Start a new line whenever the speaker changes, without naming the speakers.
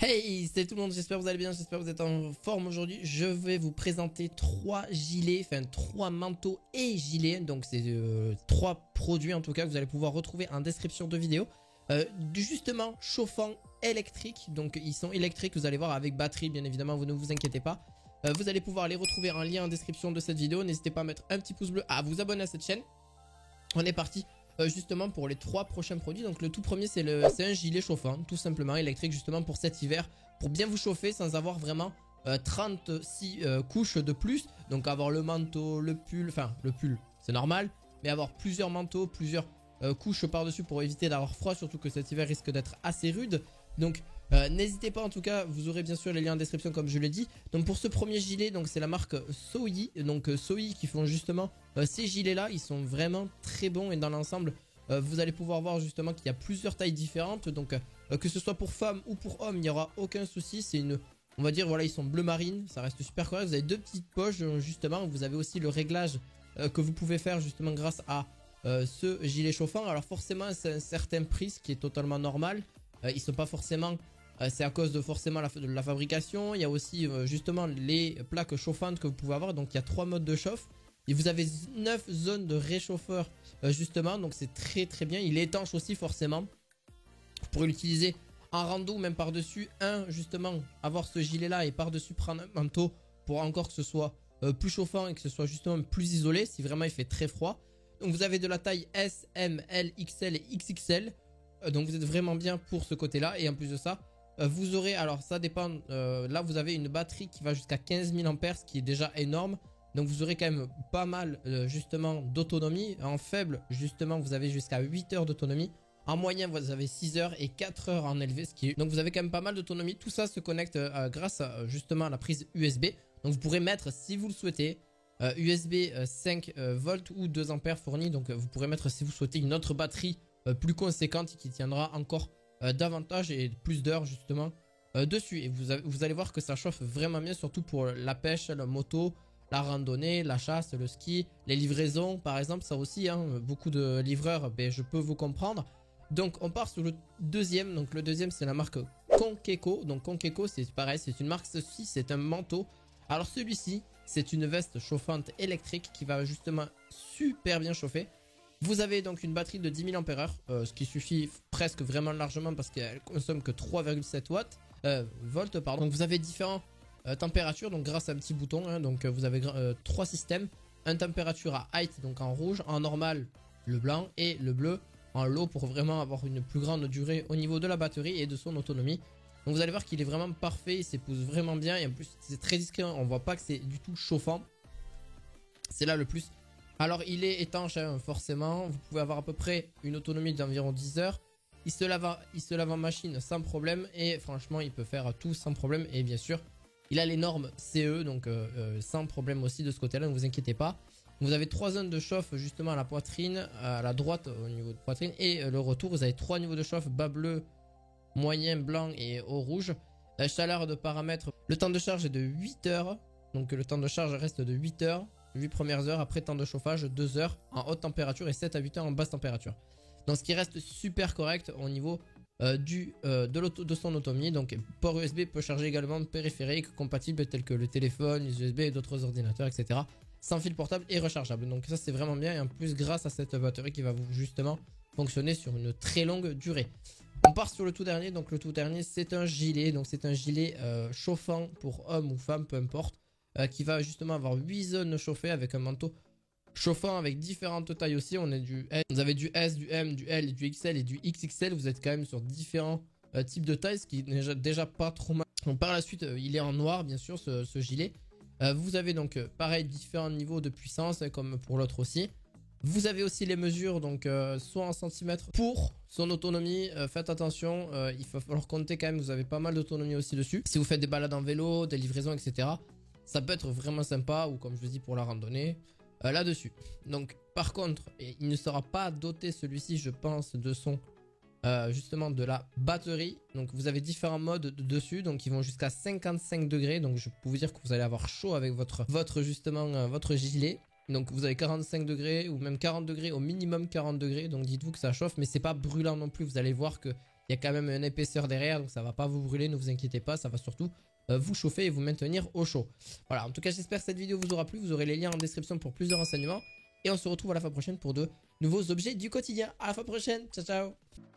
Hey, c'est tout le monde, j'espère que vous allez bien, j'espère que vous êtes en forme aujourd'hui. Je vais vous présenter 3 gilets, enfin 3 manteaux et gilets. Donc c'est 3 produits en tout cas que vous allez pouvoir retrouver en description de vidéo. Justement chauffants électriques, donc ils sont électriques, vous allez voir avec batterie bien évidemment, vous ne vous inquiétez pas. Vous allez pouvoir les retrouver en lien en description de cette vidéo. N'hésitez pas à mettre un petit pouce bleu, à vous abonner à cette chaîne. On est parti justement pour les 3 prochains produits. Donc le tout premier c'est un gilet chauffant, tout simplement électrique, justement pour cet hiver, pour bien vous chauffer sans avoir vraiment 36 couches de plus. Donc avoir le manteau, le pull, enfin le pull c'est normal, mais avoir plusieurs manteaux, plusieurs couches par dessus pour éviter d'avoir froid, surtout que cet hiver risque d'être assez rude. Donc n'hésitez pas, en tout cas vous aurez bien sûr les liens en description comme je l'ai dit. Donc pour ce premier gilet, donc c'est la marque Soyi, donc Soyi qui font justement ces gilets là, ils sont vraiment très bons et dans l'ensemble vous allez pouvoir voir justement qu'il y a plusieurs tailles différentes. Donc que ce soit pour femmes ou pour hommes, il n'y aura aucun souci. C'est une, on va dire voilà, ils sont bleu marine, ça reste super correct. Vous avez 2 petites poches justement, vous avez aussi le réglage que vous pouvez faire justement grâce à ce gilet chauffant. Alors forcément c'est un certain prix, ce qui est totalement normal. Ils sont pas forcément, c'est à cause de forcément de la fabrication. Il y a aussi justement les plaques chauffantes que vous pouvez avoir. Donc il y a 3 modes de chauffe et vous avez 9 zones de réchauffeur justement, donc c'est très très bien. Il est étanche aussi forcément. Vous pourrez l'utiliser en rando, même par dessus justement avoir ce gilet là et par dessus prendre un manteau pour encore que ce soit plus chauffant et que ce soit justement plus isolé si vraiment il fait très froid. Donc vous avez de la taille S, M, L, XL et XXL. Donc vous êtes vraiment bien pour ce côté là. Et en plus de ça vous aurez, alors ça dépend, là vous avez une batterie qui va jusqu'à 15 000 ampères, ce qui est déjà énorme. Donc vous aurez quand même pas mal justement d'autonomie. En faible justement vous avez jusqu'à 8 heures d'autonomie. En moyen vous avez 6 heures et 4 heures en élevé, ce qui est... Donc vous avez quand même pas mal d'autonomie. Tout ça se connecte grâce à, justement à la prise USB. Donc vous pourrez mettre, si vous le souhaitez, USB 5 volts ou 2 ampères fournis. Donc vous pourrez mettre, si vous souhaitez, une autre batterie plus conséquente qui tiendra encore davantage et plus d'heures justement dessus. Et vous allez voir que ça chauffe vraiment bien, surtout pour la pêche, la moto, la randonnée, la chasse, le ski, les livraisons par exemple. Ça aussi beaucoup de livreurs, je peux vous comprendre. Donc on part sur le deuxième. Donc le deuxième c'est la marque Conqueco. Donc Conqueco c'est pareil, c'est une marque, ceci c'est un manteau. Alors celui-ci c'est une veste chauffante électrique qui va justement super bien chauffer. Vous avez donc une batterie de 10 000 ampères, ce qui suffit presque vraiment largement parce qu'elle consomme que 3,7 volts. Pardon. Donc vous avez différentes températures, donc grâce à un petit bouton. Donc vous avez 3 systèmes. Une température à height, donc en rouge, en normal le blanc et le bleu en low pour vraiment avoir une plus grande durée au niveau de la batterie et de son autonomie. Donc vous allez voir qu'il est vraiment parfait, il s'épouse vraiment bien et en plus c'est très discret, on voit pas que c'est du tout chauffant. C'est là le plus. Alors il est étanche forcément, vous pouvez avoir à peu près une autonomie d'environ 10 heures. Il se lave en machine sans problème et franchement il peut faire tout sans problème. Et bien sûr il a les normes CE, donc sans problème aussi de ce côté là, ne vous inquiétez pas. Vous avez 3 zones de chauffe justement à la poitrine, à la droite au niveau de poitrine et le retour. Vous avez 3 niveaux de chauffe, bas bleu, moyen, blanc et haut rouge. La chaleur de paramètres, le temps de charge est de 8 heures, donc le temps de charge reste de 8 heures. 8 premières heures, après temps de chauffage 2 heures en haute température et 7 à 8 heures en basse température. Donc ce qui reste super correct au niveau de son autonomie. Donc port USB peut charger également périphériques compatibles tels que le téléphone, les USB et d'autres ordinateurs, etc. Sans fil portable et rechargeable. Donc ça c'est vraiment bien et en plus grâce à cette batterie qui va vous justement fonctionner sur une très longue durée. On part sur le tout dernier. Donc le tout dernier c'est un gilet. Donc c'est un gilet chauffant pour hommes ou femmes, peu importe. Qui va justement avoir 8 zones chauffées avec un manteau chauffant avec différentes tailles aussi. On est du S, vous avez du S, du M, du L, du XL et du XXL. Vous êtes quand même sur différents types de tailles, ce qui n'est déjà pas trop mal. Donc par la suite il est en noir bien sûr ce gilet. Vous avez donc pareil différents niveaux de puissance comme pour l'autre aussi. Vous avez aussi les mesures, donc soit en centimètres pour son autonomie. Faites attention, il va falloir compter quand même, vous avez pas mal d'autonomie aussi dessus. Si vous faites des balades en vélo, des livraisons, etc. Ça peut être vraiment sympa, ou comme je vous dis pour la randonnée, là-dessus. Donc par contre, il ne sera pas doté celui-ci, je pense, de son justement de la batterie. Donc vous avez différents modes dessus, donc ils vont jusqu'à 55 degrés. Donc je peux vous dire que vous allez avoir chaud avec votre justement votre gilet. Donc vous avez 45 degrés ou même 40 degrés, au minimum 40 degrés. Donc dites-vous que ça chauffe, mais c'est pas brûlant non plus. Vous allez voir que Il y a quand même une épaisseur derrière, donc ça va pas vous brûler, ne vous inquiétez pas, ça va surtout vous chauffer et vous maintenir au chaud. Voilà, en tout cas j'espère que cette vidéo vous aura plu, vous aurez les liens en description pour plus de renseignements. Et on se retrouve à la fois prochaine pour de nouveaux objets du quotidien. À la fois prochaine, ciao ciao.